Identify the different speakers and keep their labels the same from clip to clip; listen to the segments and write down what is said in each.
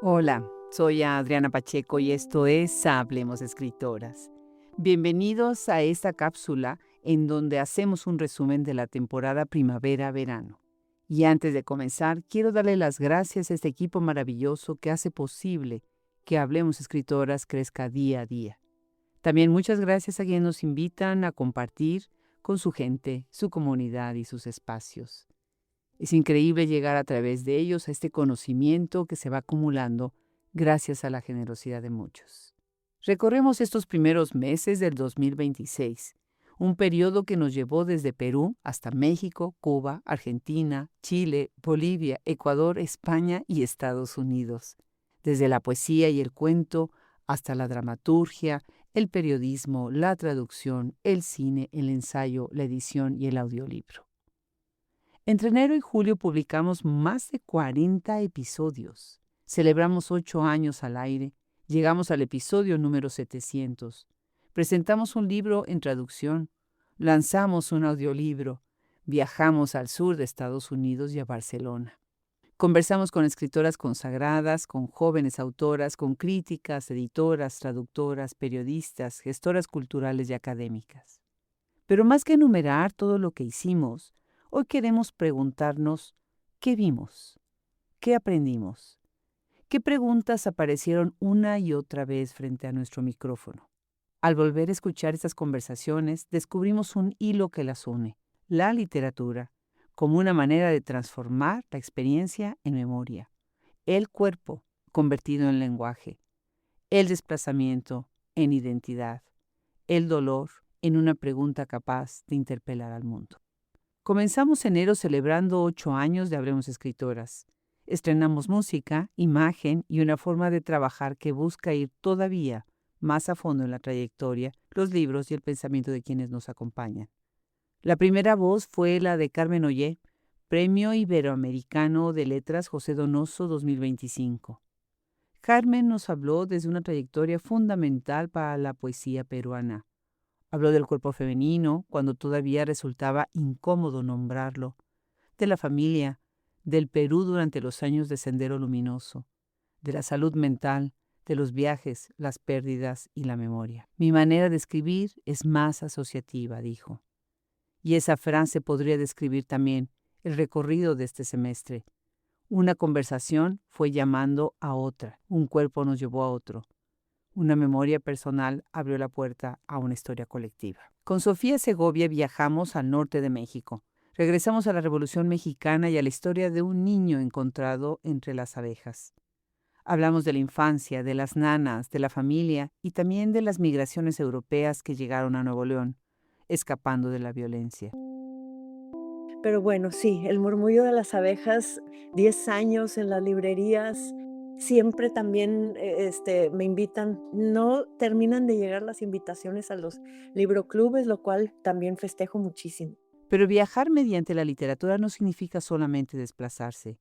Speaker 1: Hola, soy Adriana Pacheco y esto es Hablemos Escritoras. Bienvenidos a esta cápsula en donde hacemos un resumen de la temporada primavera-verano. Y antes de comenzar, quiero darle las gracias a este equipo maravilloso que hace posible que Hablemos Escritoras crezca día a día. También muchas gracias a quienes nos invitan a compartir con su gente, su comunidad y sus espacios. Es increíble llegar a través de ellos a este conocimiento que se va acumulando gracias a la generosidad de muchos. Recorremos estos primeros meses del 2026, un periodo que nos llevó desde Perú hasta México, Cuba, Argentina, Chile, Bolivia, Ecuador, España y Estados Unidos. Desde la poesía y el cuento hasta la dramaturgia, el periodismo, la traducción, el cine, el ensayo, la edición y el audiolibro. Entre enero y julio publicamos más de 40 episodios. Celebramos 8 años al aire. Llegamos al episodio número 700. Presentamos un libro en traducción. Lanzamos un audiolibro. Viajamos al sur de Estados Unidos y a Barcelona. Conversamos con escritoras consagradas, con jóvenes autoras, con críticas, editoras, traductoras, periodistas, gestoras culturales y académicas. Pero más que enumerar todo lo que hicimos, hoy queremos preguntarnos qué vimos, qué aprendimos, qué preguntas aparecieron una y otra vez frente a nuestro micrófono. Al volver a escuchar estas conversaciones, descubrimos un hilo que las une, la literatura, como una manera de transformar la experiencia en memoria, el cuerpo convertido en lenguaje, el desplazamiento en identidad, el dolor en una pregunta capaz de interpelar al mundo. Comenzamos enero celebrando 8 años de Hablemos Escritoras. Estrenamos música, imagen y una forma de trabajar que busca ir todavía más a fondo en la trayectoria, los libros y el pensamiento de quienes nos acompañan. La primera voz fue la de Carmen Ollé, Premio Iberoamericano de Letras José Donoso 2025. Carmen nos habló desde una trayectoria fundamental para la poesía peruana. Habló del cuerpo femenino cuando todavía resultaba incómodo nombrarlo, de la familia, del Perú durante los años de Sendero Luminoso, de la salud mental, de los viajes, las pérdidas y la memoria. Mi manera de escribir es más asociativa, dijo. Y esa frase podría describir también el recorrido de este semestre. Una conversación fue llamando a otra, un cuerpo nos llevó a otro. Una memoria personal abrió la puerta a una historia colectiva. Con Sofía Segovia viajamos al norte de México. Regresamos a la Revolución Mexicana y a la historia de un niño encontrado entre las abejas. Hablamos de la infancia, de las nanas, de la familia y también de las migraciones europeas que llegaron a Nuevo León, escapando de la violencia.
Speaker 2: Pero bueno, sí, el murmullo de las abejas, 10 años en las librerías, siempre también, me invitan. No terminan de llegar las invitaciones a los libroclubes, lo cual también festejo muchísimo.
Speaker 1: Pero viajar mediante la literatura no significa solamente desplazarse.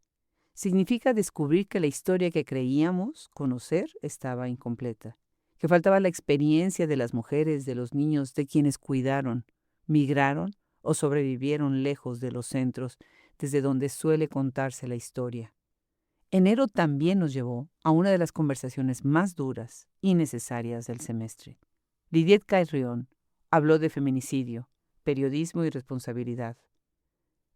Speaker 1: Significa descubrir que la historia que creíamos conocer estaba incompleta, que faltaba la experiencia de las mujeres, de los niños, de quienes cuidaron, migraron o sobrevivieron lejos de los centros desde donde suele contarse la historia. Enero también nos llevó a una de las conversaciones más duras y necesarias del semestre. Lidiet Cairrión habló de feminicidio, periodismo y responsabilidad.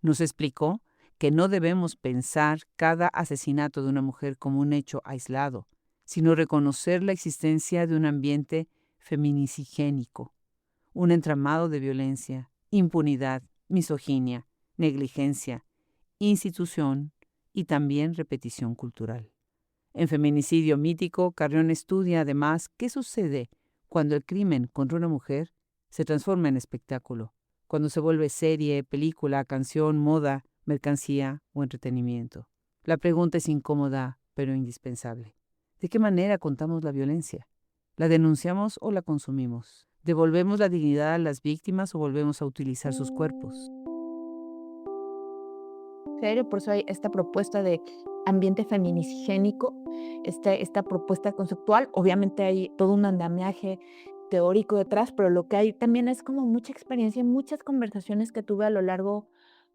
Speaker 1: Nos explicó que no debemos pensar cada asesinato de una mujer como un hecho aislado, sino reconocer la existencia de un ambiente feminisigénico, un entramado de violencia, impunidad, misoginia, negligencia, institución y también repetición cultural. En Feminicidio Mítico, Carrión estudia además qué sucede cuando el crimen contra una mujer se transforma en espectáculo, cuando se vuelve serie, película, canción, moda, mercancía o entretenimiento. La pregunta es incómoda, pero indispensable. ¿De qué manera contamos la violencia? ¿La denunciamos o la consumimos? ¿Devolvemos la dignidad a las víctimas o volvemos a utilizar sus cuerpos?
Speaker 3: Serio, por eso hay esta propuesta de ambiente feminisgénico, esta propuesta conceptual. Obviamente hay todo un andamiaje teórico detrás, pero lo que hay también es como mucha experiencia, muchas conversaciones que tuve a lo largo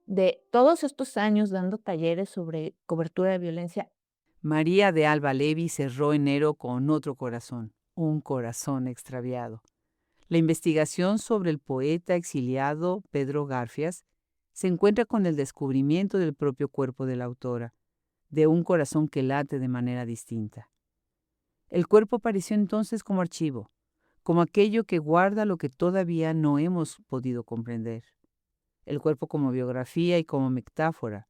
Speaker 3: de todos estos años dando talleres sobre cobertura de violencia.
Speaker 1: María de Alba Levi cerró enero con otro corazón, un corazón extraviado. La investigación sobre el poeta exiliado Pedro Garfias se encuentra con el descubrimiento del propio cuerpo de la autora, de un corazón que late de manera distinta. El cuerpo apareció entonces como archivo, como aquello que guarda lo que todavía no hemos podido comprender. El cuerpo como biografía y como metáfora,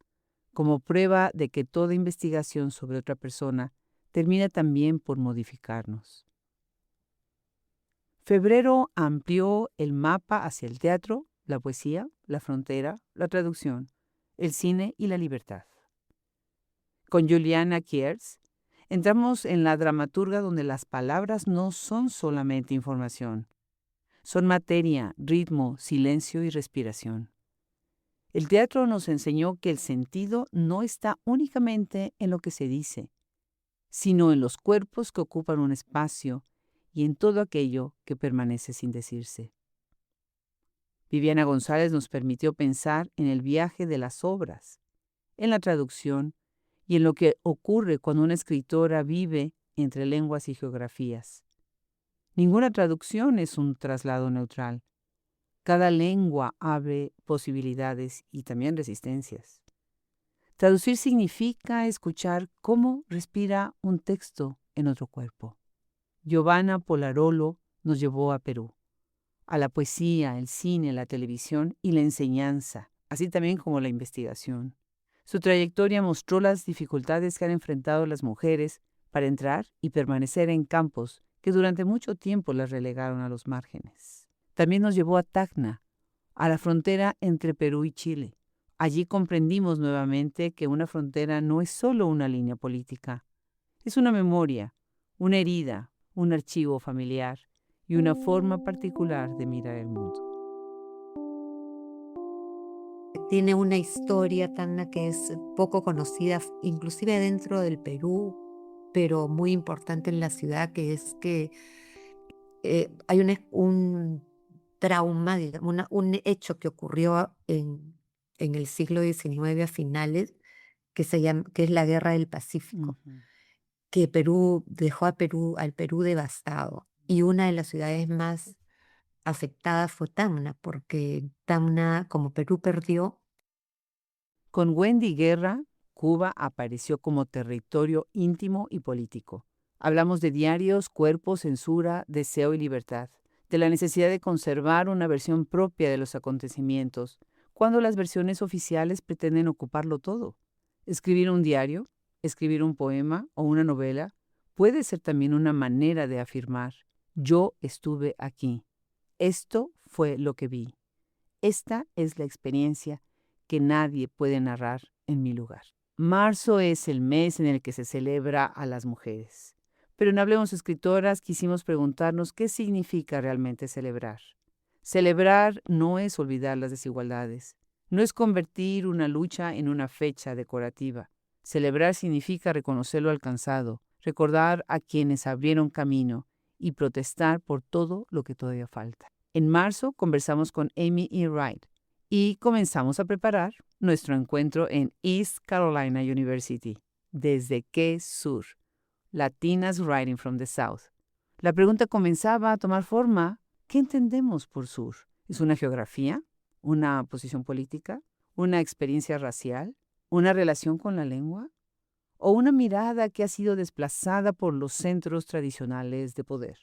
Speaker 1: como prueba de que toda investigación sobre otra persona termina también por modificarnos. Febrero amplió el mapa hacia el teatro, la poesía, la frontera, la traducción, el cine y la libertad. Con Juliana Kiers entramos en la dramaturga donde las palabras no son solamente información, son materia, ritmo, silencio y respiración. El teatro nos enseñó que el sentido no está únicamente en lo que se dice, sino en los cuerpos que ocupan un espacio y en todo aquello que permanece sin decirse. Viviana González nos permitió pensar en el viaje de las obras, en la traducción y en lo que ocurre cuando una escritora vive entre lenguas y geografías. Ninguna traducción es un traslado neutral. Cada lengua abre posibilidades y también resistencias. Traducir significa escuchar cómo respira un texto en otro cuerpo. Giovanna Polarolo nos llevó a Perú, a la poesía, el cine, la televisión y la enseñanza, así también como la investigación. Su trayectoria mostró las dificultades que han enfrentado las mujeres para entrar y permanecer en campos que durante mucho tiempo las relegaron a los márgenes. También nos llevó a Tacna, a la frontera entre Perú y Chile. Allí comprendimos nuevamente que una frontera no es solo una línea política, es una memoria, una herida, un archivo familiar y una forma particular de mirar el mundo.
Speaker 4: Tiene una historia, Tacna, que es poco conocida, inclusive dentro del Perú, pero muy importante en la ciudad, que es que hay un trauma, digamos, un hecho que ocurrió en el siglo XIX a finales, que es la Guerra del Pacífico, que Perú dejó al Perú devastado. Y una de las ciudades más afectadas fue Tacna, porque Tacna, como Perú perdió.
Speaker 1: Con Wendy Guerra, Cuba apareció como territorio íntimo y político. Hablamos de diarios, cuerpo, censura, deseo y libertad, de la necesidad de conservar una versión propia de los acontecimientos, cuando las versiones oficiales pretenden ocuparlo todo. Escribir un diario, escribir un poema o una novela puede ser también una manera de afirmar: yo estuve aquí. Esto fue lo que vi. Esta es la experiencia que nadie puede narrar en mi lugar. Marzo es el mes en el que se celebra a las mujeres. Pero en Hablemos Escritoras quisimos preguntarnos qué significa realmente celebrar. Celebrar no es olvidar las desigualdades, no es convertir una lucha en una fecha decorativa. Celebrar significa reconocer lo alcanzado, recordar a quienes abrieron camino y protestar por todo lo que todavía falta. En marzo conversamos con Amy E. Wright y comenzamos a preparar nuestro encuentro en East Carolina University. ¿Desde qué sur? Latinas Writing from the South. La pregunta comenzaba a tomar forma. ¿Qué entendemos por sur? ¿Es una geografía? ¿Una posición política? ¿Una experiencia racial? ¿Una relación con la lengua? ¿O una mirada que ha sido desplazada por los centros tradicionales de poder?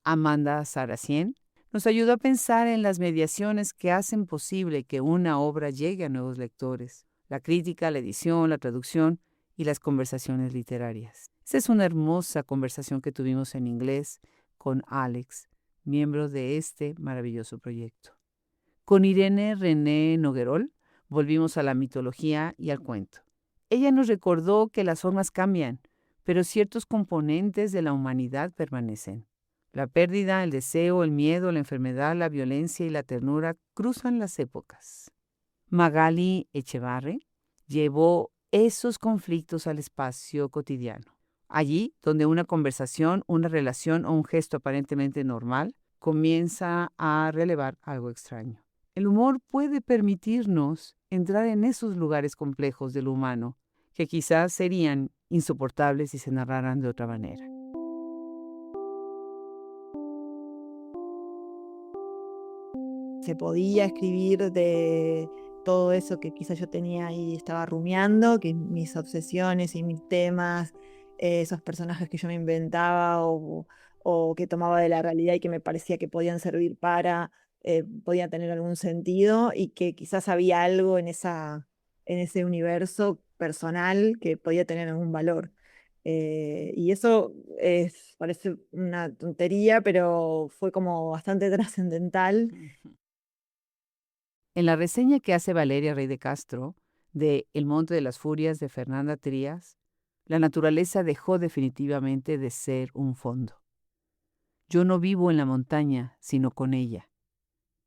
Speaker 1: Amanda Saracien nos ayudó a pensar en las mediaciones que hacen posible que una obra llegue a nuevos lectores: la crítica, la edición, la traducción y las conversaciones literarias. Esta es una hermosa conversación que tuvimos en inglés con Alex, miembro de este maravilloso proyecto. Con Irene René Noguerol volvimos a la mitología y al cuento. Ella nos recordó que las formas cambian, pero ciertos componentes de la humanidad permanecen. La pérdida, el deseo, el miedo, la enfermedad, la violencia y la ternura cruzan las épocas. Magali Echevarre llevó esos conflictos al espacio cotidiano. Allí, donde una conversación, una relación o un gesto aparentemente normal comienza a relevar algo extraño. El humor puede permitirnos entrar en esos lugares complejos de lo humano que quizás serían insoportables si se narraran de otra manera.
Speaker 3: Se podía escribir de todo eso que quizás yo tenía ahí, estaba rumiando, que mis obsesiones y mis temas, esos personajes que yo me inventaba o que tomaba de la realidad y que me parecía que podían servir podían tener algún sentido y que quizás había algo en ese universo personal que podía tener algún valor. Y eso parece una tontería, pero fue como bastante trascendental.
Speaker 1: En la reseña que hace Valeria Rey de Castro de El Monte de las Furias de Fernanda Trías, la naturaleza dejó definitivamente de ser un fondo. Yo no vivo en la montaña, sino con ella,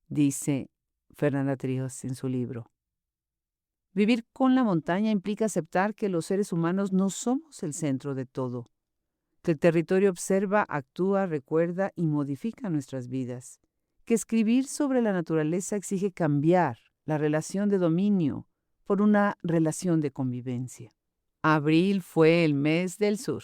Speaker 1: dice Fernanda Trías en su libro. Vivir con la montaña implica aceptar que los seres humanos no somos el centro de todo, que el territorio observa, actúa, recuerda y modifica nuestras vidas, que escribir sobre la naturaleza exige cambiar la relación de dominio por una relación de convivencia. Abril fue el mes del sur.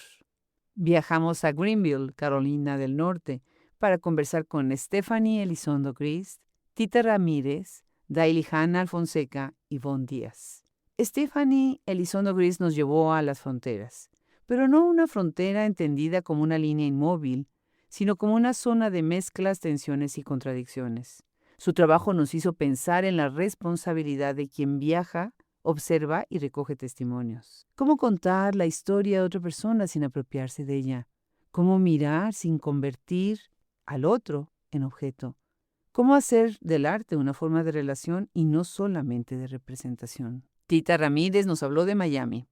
Speaker 1: Viajamos a Greenville, Carolina del Norte, para conversar con Stephanie Elizondo Gris, Tita Ramírez, Daily Hanna Alfonseca y Von Díaz. Stephanie Elizondo Gris nos llevó a las fronteras, pero no una frontera entendida como una línea inmóvil, sino como una zona de mezclas, tensiones y contradicciones. Su trabajo nos hizo pensar en la responsabilidad de quien viaja, observa y recoge testimonios. ¿Cómo contar la historia de otra persona sin apropiarse de ella? ¿Cómo mirar sin convertir al otro en objeto? ¿Cómo hacer del arte una forma de relación y no solamente de representación? Tita Ramírez nos habló de Miami,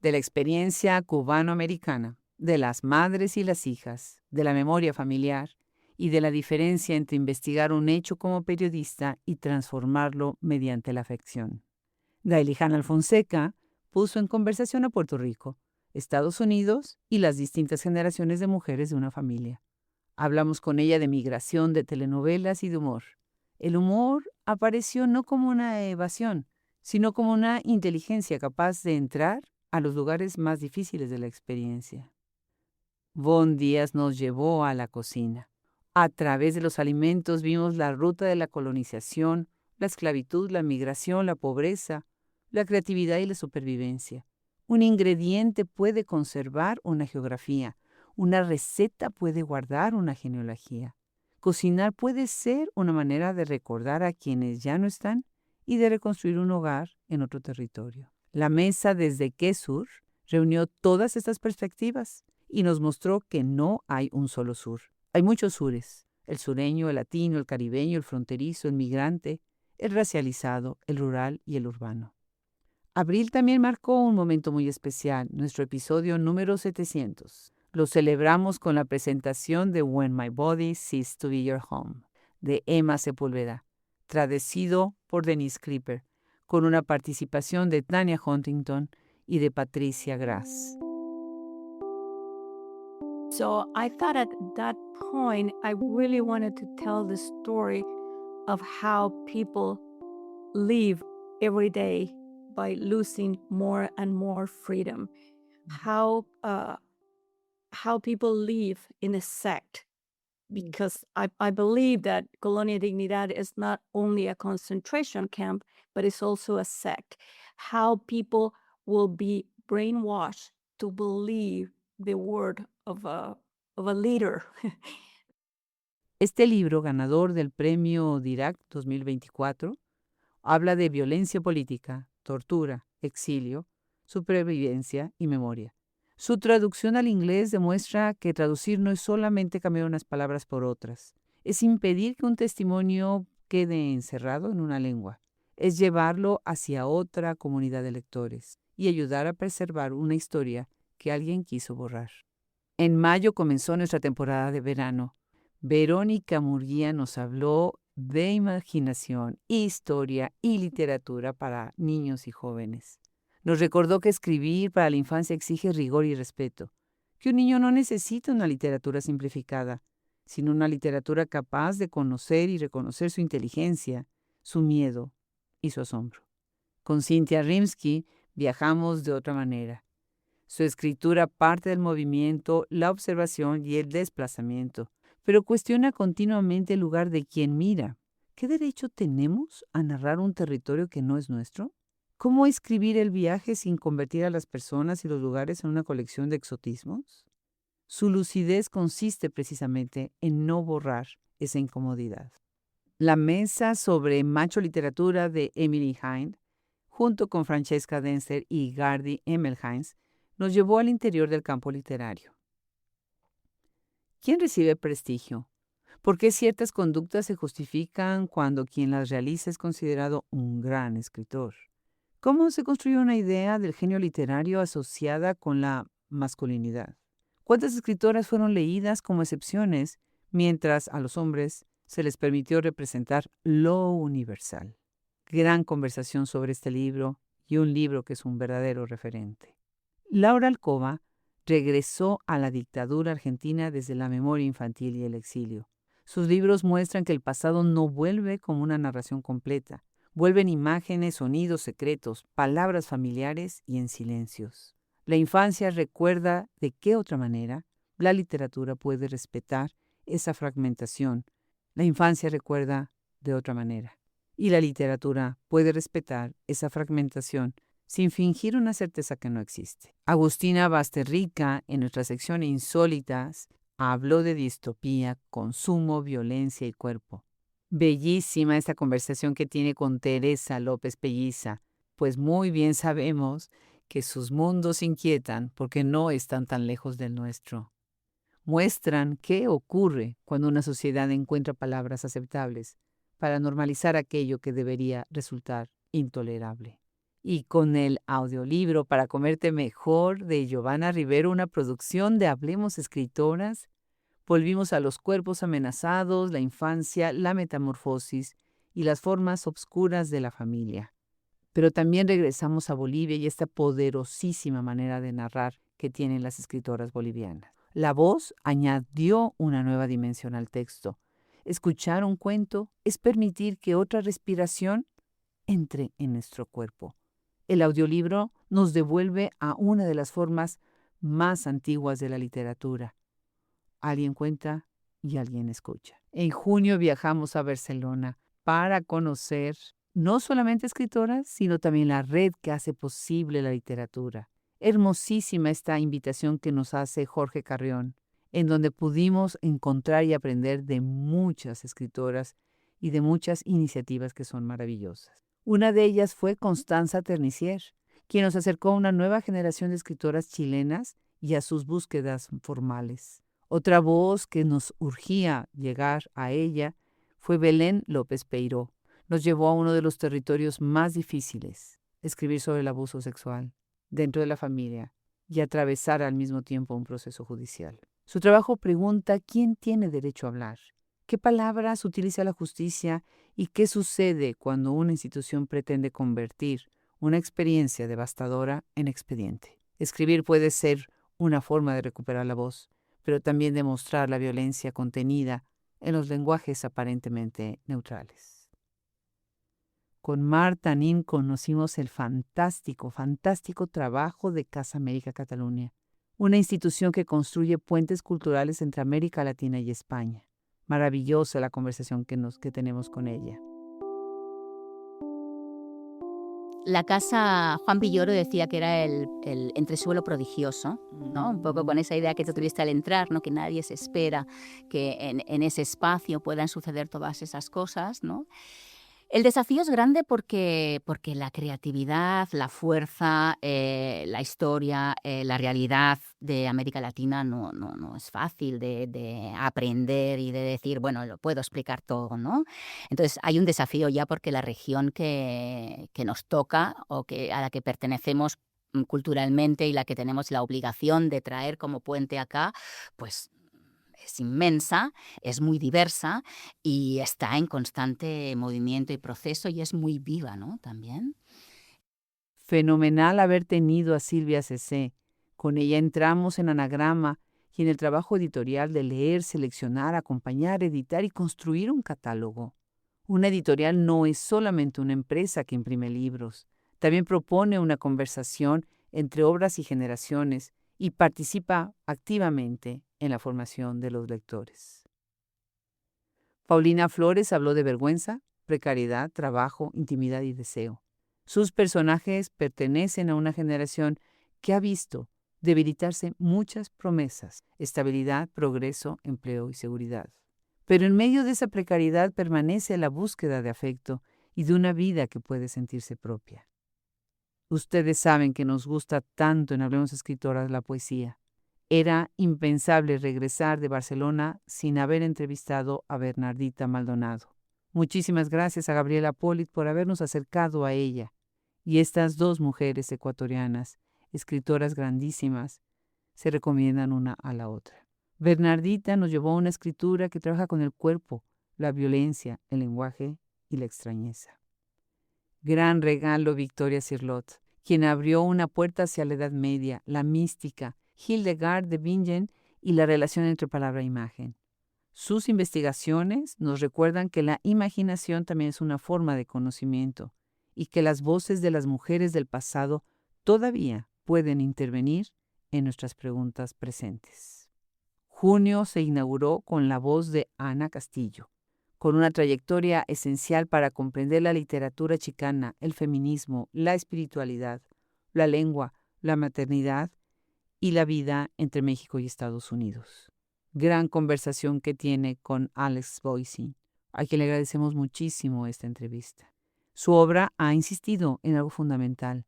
Speaker 1: de la experiencia cubano-americana, de las madres y las hijas, de la memoria familiar y de la diferencia entre investigar un hecho como periodista y transformarlo mediante la ficción. Daily Hanna Alfonseca puso en conversación a Puerto Rico, Estados Unidos y las distintas generaciones de mujeres de una familia. Hablamos con ella de migración, de telenovelas y de humor. El humor apareció no como una evasión, sino como una inteligencia capaz de entrar a los lugares más difíciles de la experiencia. Von Díaz nos llevó a la cocina. A través de los alimentos vimos la ruta de la colonización, la esclavitud, la migración, la pobreza, la creatividad y la supervivencia. Un ingrediente puede conservar una geografía. Una receta puede guardar una genealogía. Cocinar puede ser una manera de recordar a quienes ya no están y de reconstruir un hogar en otro territorio. La mesa desde Quesur reunió todas estas perspectivas y nos mostró que no hay un solo sur. Hay muchos sures: el sureño, el latino, el caribeño, el fronterizo, el migrante, el racializado, el rural y el urbano. Abril también marcó un momento muy especial, nuestro episodio número 700. Lo celebramos con la presentación de When My Body Ceased to Be Your Home, de Emma Sepúlveda, traducido por Denise Creeper, con una participación de Tanya Huntington y de Patricia Grass.
Speaker 5: So I thought at that point, I really wanted to tell the story of how people live every day by losing more and more freedom. How people live in a sect. Because I believe that Colonia Dignidad is not only a concentration camp, but it's also a sect. How people will be brainwashed to believe the word of a leader.
Speaker 1: Este libro, ganador del Premio Dirac 2024, habla de violencia política, tortura, exilio, supervivencia y memoria. Su traducción al inglés demuestra que traducir no es solamente cambiar unas palabras por otras, es impedir que un testimonio quede encerrado en una lengua, es llevarlo hacia otra comunidad de lectores y ayudar a preservar una historia que alguien quiso borrar. En mayo comenzó nuestra temporada de verano. Verónica Murguía nos habló de imaginación, historia y literatura para niños y jóvenes. Nos recordó que escribir para la infancia exige rigor y respeto, que un niño no necesita una literatura simplificada, sino una literatura capaz de conocer y reconocer su inteligencia, su miedo y su asombro. Con Cynthia Rimsky viajamos de otra manera. Su escritura parte del movimiento, la observación y el desplazamiento, pero cuestiona continuamente el lugar de quien mira. ¿Qué derecho tenemos a narrar un territorio que no es nuestro? ¿Cómo escribir el viaje sin convertir a las personas y los lugares en una colección de exotismos? Su lucidez consiste precisamente en no borrar esa incomodidad. La mesa sobre macho literatura de Emily Hind, junto con Francesca Denzer y Gardy Emmelhines, nos llevó al interior del campo literario. ¿Quién recibe prestigio? ¿Por qué ciertas conductas se justifican cuando quien las realiza es considerado un gran escritor? ¿Cómo se construye una idea del genio literario asociada con la masculinidad? ¿Cuántas escritoras fueron leídas como excepciones, mientras a los hombres se les permitió representar lo universal? Gran conversación sobre este libro y un libro que es un verdadero referente. Laura Alcoba regresó a la dictadura argentina desde la memoria infantil y el exilio. Sus libros muestran que el pasado no vuelve como una narración completa. Vuelven imágenes, sonidos secretos, palabras familiares y en silencios. La infancia recuerda de qué otra manera la literatura puede respetar esa fragmentación. La infancia recuerda de otra manera. Y la literatura puede respetar esa fragmentación sin fingir una certeza que no existe. Agustina Basterrica, en nuestra sección Insólitas, habló de distopía, consumo, violencia y cuerpo. Bellísima esta conversación que tiene con Teresa López Pelliza, pues muy bien sabemos que sus mundos inquietan porque no están tan lejos del nuestro. Muestran qué ocurre cuando una sociedad encuentra palabras aceptables para normalizar aquello que debería resultar intolerable. Y con el audiolibro Para comerte mejor de Giovanna Rivero, una producción de Hablemos Escritoras, volvimos a los cuerpos amenazados, la infancia, la metamorfosis y las formas obscuras de la familia. Pero también regresamos a Bolivia y esta poderosísima manera de narrar que tienen las escritoras bolivianas. La voz añadió una nueva dimensión al texto. Escuchar un cuento es permitir que otra respiración entre en nuestro cuerpo. El audiolibro nos devuelve a una de las formas más antiguas de la literatura. Alguien cuenta y alguien escucha. En junio viajamos a Barcelona para conocer no solamente escritoras, sino también la red que hace posible la literatura. Hermosísima esta invitación que nos hace Jorge Carrión, en donde pudimos encontrar y aprender de muchas escritoras y de muchas iniciativas que son maravillosas. Una de ellas fue Constanza Ternicier, quien nos acercó a una nueva generación de escritoras chilenas y a sus búsquedas formales. Otra voz que nos urgía llegar a ella fue Belén López Peiró. Nos llevó a uno de los territorios más difíciles, escribir sobre el abuso sexual dentro de la familia y atravesar al mismo tiempo un proceso judicial. Su trabajo pregunta quién tiene derecho a hablar, qué palabras utiliza la justicia y qué sucede cuando una institución pretende convertir una experiencia devastadora en expediente. Escribir puede ser una forma de recuperar la voz, pero también de mostrar la violencia contenida en los lenguajes aparentemente neutrales. Con Marta Nin conocimos el fantástico trabajo de Casa América Catalunya, una institución que construye puentes culturales entre América Latina y España. Maravillosa la conversación que tenemos con ella.
Speaker 6: La casa, Juan Villoro decía que era el entresuelo prodigioso, ¿no? Un poco con esa idea que tú tuviste al entrar, ¿no? Que nadie se espera que en ese espacio puedan suceder todas esas cosas, ¿no? El desafío es grande porque la creatividad, la fuerza, la historia, la realidad de América Latina no es fácil de aprender y de decir, bueno, lo puedo explicar todo, ¿no? Entonces hay un desafío ya porque la región que nos toca o a la que pertenecemos culturalmente y la que tenemos la obligación de traer como puente acá, pues es inmensa, es muy diversa y está en constante movimiento y proceso y es muy viva, ¿no? También.
Speaker 1: Fenomenal haber tenido a Silvia Cecé. Con ella entramos en Anagrama y en el trabajo editorial de leer, seleccionar, acompañar, editar y construir un catálogo. Una editorial no es solamente una empresa que imprime libros, También propone una conversación entre obras y generaciones y participa activamente en la formación de los lectores. Paulina Flores habló de vergüenza, precariedad, trabajo, intimidad y deseo. Sus personajes pertenecen a una generación que ha visto debilitarse muchas promesas: estabilidad, progreso, empleo y seguridad. Pero en medio de esa precariedad permanece la búsqueda de afecto y de una vida que puede sentirse propia. Ustedes saben que nos gusta tanto en Hablemos Escritoras la poesía. Era impensable regresar de Barcelona sin haber entrevistado a Bernardita Maldonado. Muchísimas gracias a Gabriela Pollitt por habernos acercado a ella y estas dos mujeres ecuatorianas, escritoras grandísimas, se recomiendan una a la otra. Bernardita nos llevó a una escritura que trabaja con el cuerpo, la violencia, el lenguaje y la extrañeza. Gran regalo Victoria Cirlot, quien abrió una puerta hacia la Edad Media, la mística, Hildegard de Bingen y la relación entre palabra e imagen. Sus investigaciones nos recuerdan que la imaginación también es una forma de conocimiento y que las voces de las mujeres del pasado todavía pueden intervenir en nuestras preguntas presentes. Junio se inauguró con la voz de Ana Castillo, con una trayectoria esencial para comprender la literatura chicana, el feminismo, la espiritualidad, la lengua, la maternidad y la vida entre México y Estados Unidos. Gran conversación que tiene con Alex Voisin, a quien le agradecemos muchísimo esta entrevista. Su obra ha insistido en algo fundamental: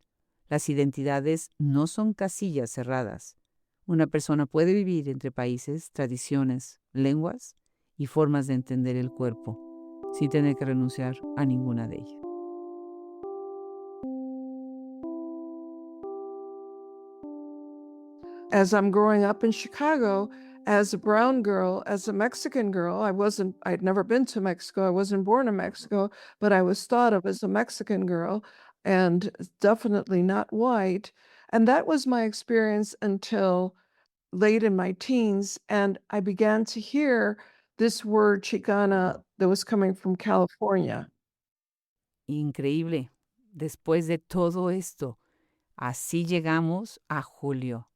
Speaker 1: las identidades no son casillas cerradas. Una persona puede vivir entre países, tradiciones, lenguas y formas de entender el cuerpo, sin tener que renunciar a ninguna de ellas.
Speaker 7: As I'm growing up in Chicago, as a brown girl, as a Mexican girl, I'd never been to Mexico. I wasn't born in Mexico, but I was thought of as a Mexican girl and definitely not white. And that was my experience until late in my teens. And I began to hear this word Chicana that was coming from California.
Speaker 1: Increíble. Después de todo esto, así llegamos a julio.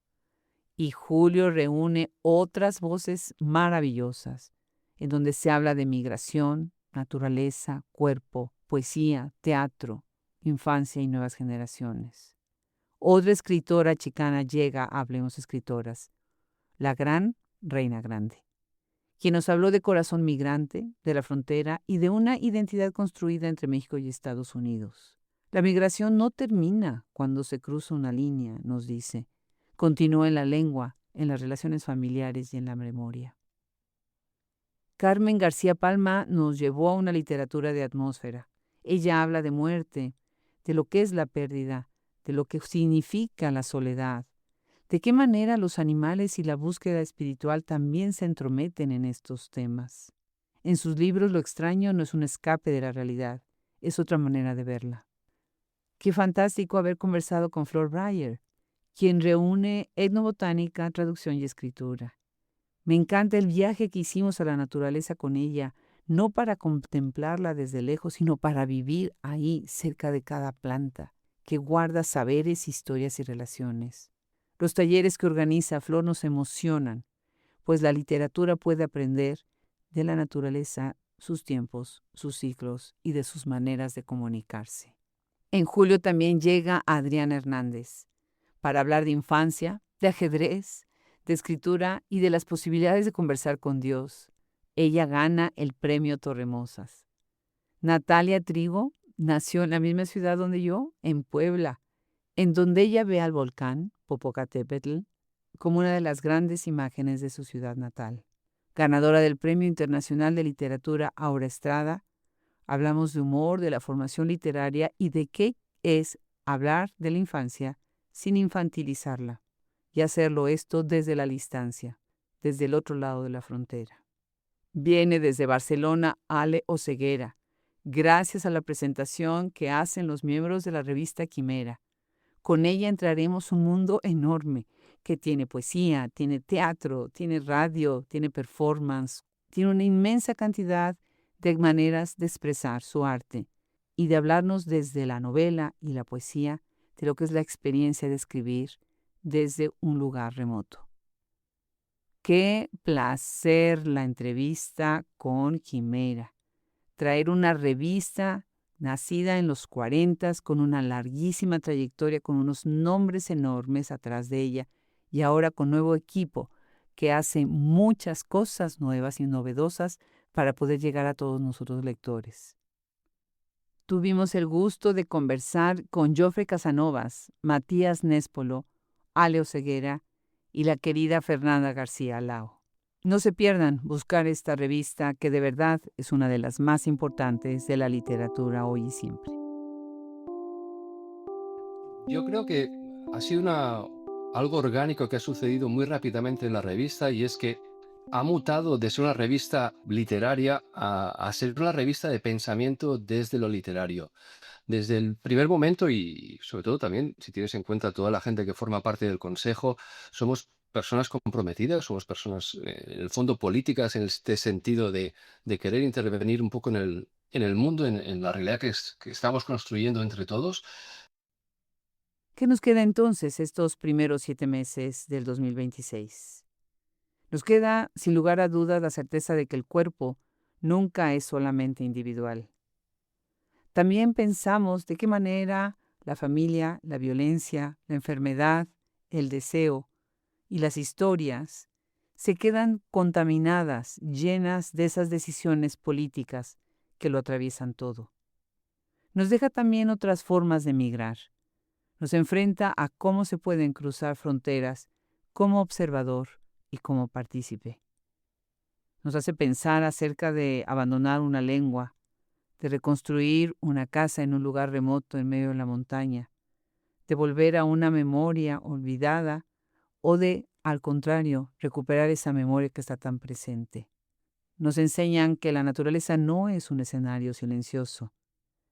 Speaker 1: Y julio reúne otras voces maravillosas, en donde se habla de migración, naturaleza, cuerpo, poesía, teatro, infancia y nuevas generaciones. Otra escritora chicana llega a Hablemos Escritoras, la gran Reina Grande, quien nos habló de corazón migrante, de la frontera y de una identidad construida entre México y Estados Unidos. La migración no termina cuando se cruza una línea, nos dice. Continúa en la lengua, en las relaciones familiares y en la memoria. Carmen García Palma nos llevó a una literatura de atmósfera. Ella habla de muerte, de lo que es la pérdida, de lo que significa la soledad, de qué manera los animales y la búsqueda espiritual también se entrometen en estos temas. En sus libros lo extraño no es un escape de la realidad, es otra manera de verla. Qué fantástico haber conversado con Flor Breyer, quien reúne etnobotánica, traducción y escritura. Me encanta el viaje que hicimos a la naturaleza con ella, no para contemplarla desde lejos, sino para vivir ahí, cerca de cada planta, que guarda saberes, historias y relaciones. Los talleres que organiza Flor nos emocionan, pues la literatura puede aprender de la naturaleza, sus tiempos, sus ciclos y de sus maneras de comunicarse. En julio también llega Adriana Hernández, para hablar de infancia, de ajedrez, de escritura y de las posibilidades de conversar con Dios. Ella gana el premio Torremosas. Natalia Trigo nació en la misma ciudad donde yo, en Puebla, en donde ella ve al volcán Popocatépetl como una de las grandes imágenes de su ciudad natal. Ganadora del Premio Internacional de Literatura Aura Estrada, hablamos de humor, de la formación literaria y de qué es hablar de la infancia sin infantilizarla, y hacerlo esto desde la distancia, desde el otro lado de la frontera. Viene desde Barcelona Ale Oseguera, gracias a la presentación que hacen los miembros de la revista Quimera. Con ella entraremos un mundo enorme que tiene poesía, tiene teatro, tiene radio, tiene performance, tiene una inmensa cantidad de maneras de expresar su arte y de hablarnos desde la novela y la poesía de lo que es la experiencia de escribir desde un lugar remoto. Qué placer la entrevista con Jimena. Traer una revista nacida en los 40 con una larguísima trayectoria, con unos nombres enormes atrás de ella y ahora con nuevo equipo que hace muchas cosas nuevas y novedosas para poder llegar a todos nosotros lectores. Tuvimos el gusto de conversar con Jofre Casanovas, Matías Néspolo, Ale Oseguera y la querida Fernanda García Lao. No se pierdan buscar esta revista que de verdad es una de las más importantes de la literatura hoy y siempre.
Speaker 8: Yo creo que ha sido algo orgánico que ha sucedido muy rápidamente en la revista, y es que ha mutado de ser una revista literaria a ser una revista de pensamiento desde lo literario. Desde el primer momento, y sobre todo también si tienes en cuenta toda la gente que forma parte del consejo, somos personas comprometidas, somos personas en el fondo políticas, en este sentido de querer intervenir un poco en el mundo, en la realidad que estamos construyendo entre todos.
Speaker 1: ¿Qué nos queda entonces estos primeros 7 meses del 2026? Nos queda, sin lugar a dudas, la certeza de que el cuerpo nunca es solamente individual. También pensamos de qué manera la familia, la violencia, la enfermedad, el deseo y las historias se quedan contaminadas, llenas de esas decisiones políticas que lo atraviesan todo. Nos deja también otras formas de migrar. Nos enfrenta a cómo se pueden cruzar fronteras como observador y como partícipe. Nos hace pensar acerca de abandonar una lengua, de reconstruir una casa en un lugar remoto en medio de la montaña, de volver a una memoria olvidada o de, al contrario, recuperar esa memoria que está tan presente. Nos enseñan que la naturaleza no es un escenario silencioso,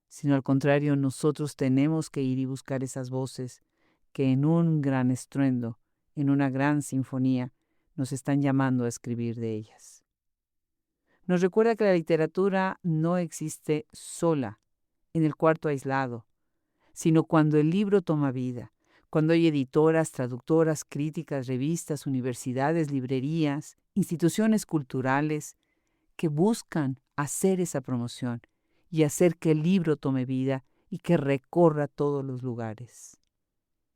Speaker 1: sino al contrario, nosotros tenemos que ir y buscar esas voces que en un gran estruendo, en una gran sinfonía, nos están llamando a escribir de ellas. Nos recuerda que la literatura no existe sola, en el cuarto aislado, sino cuando el libro toma vida, cuando hay editoras, traductoras, críticas, revistas, universidades, librerías, instituciones culturales que buscan hacer esa promoción y hacer que el libro tome vida y que recorra todos los lugares.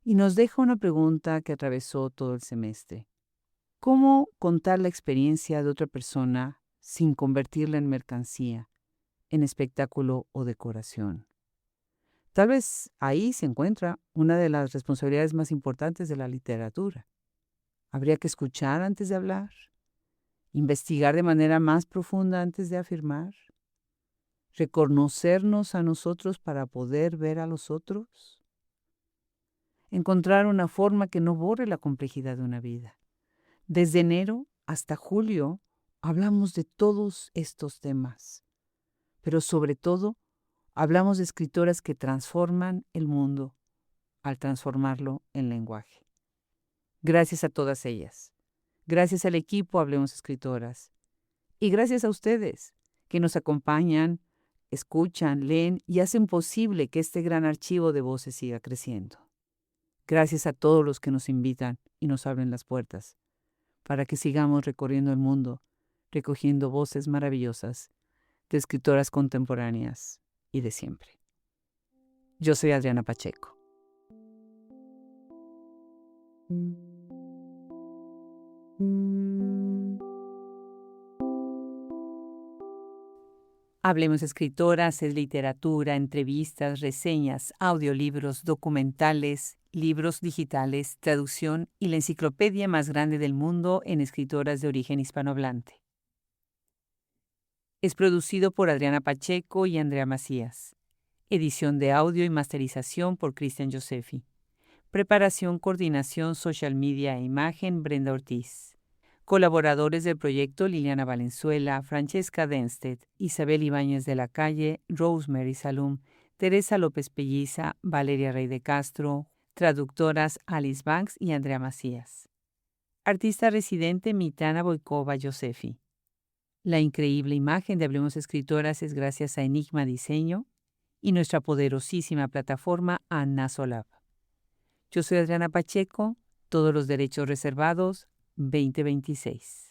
Speaker 1: Y nos deja una pregunta que atravesó todo el semestre. ¿Cómo contar la experiencia de otra persona sin convertirla en mercancía, en espectáculo o decoración? Tal vez ahí se encuentra una de las responsabilidades más importantes de la literatura. Habría que escuchar antes de hablar, investigar de manera más profunda antes de afirmar, reconocernos a nosotros para poder ver a los otros, encontrar una forma que no borre la complejidad de una vida. Desde enero hasta julio hablamos de todos estos temas, pero sobre todo hablamos de escritoras que transforman el mundo al transformarlo en lenguaje. Gracias a todas ellas. Gracias al equipo Hablemos Escritoras. Y gracias a ustedes que nos acompañan, escuchan, leen y hacen posible que este gran archivo de voces siga creciendo. Gracias a todos los que nos invitan y nos abren las puertas para que sigamos recorriendo el mundo, recogiendo voces maravillosas de escritoras contemporáneas y de siempre. Yo soy Adriana Pacheco. Hablemos Escritoras es literatura, entrevistas, reseñas, audiolibros, documentales, libros digitales, traducción y la enciclopedia más grande del mundo en escritoras de origen hispanohablante. Es producido por Adriana Pacheco y Andrea Macías. Edición de audio y masterización por Cristian Josefi. Preparación, coordinación, social media e imagen, Brenda Ortiz. Colaboradores del proyecto: Liliana Valenzuela, Francesca Denstedt, Isabel Ibáñez de la Calle, Rosemary Salum, Teresa López Pelliza, Valeria Rey de Castro. Traductoras: Alice Banks y Andrea Macías. Artista residente: Mitana Boikova Josefi. La increíble imagen de Hablemos Escritoras es gracias a Enigma Diseño y nuestra poderosísima plataforma ANASOLAB. Yo soy Adriana Pacheco, todos los derechos reservados 2026.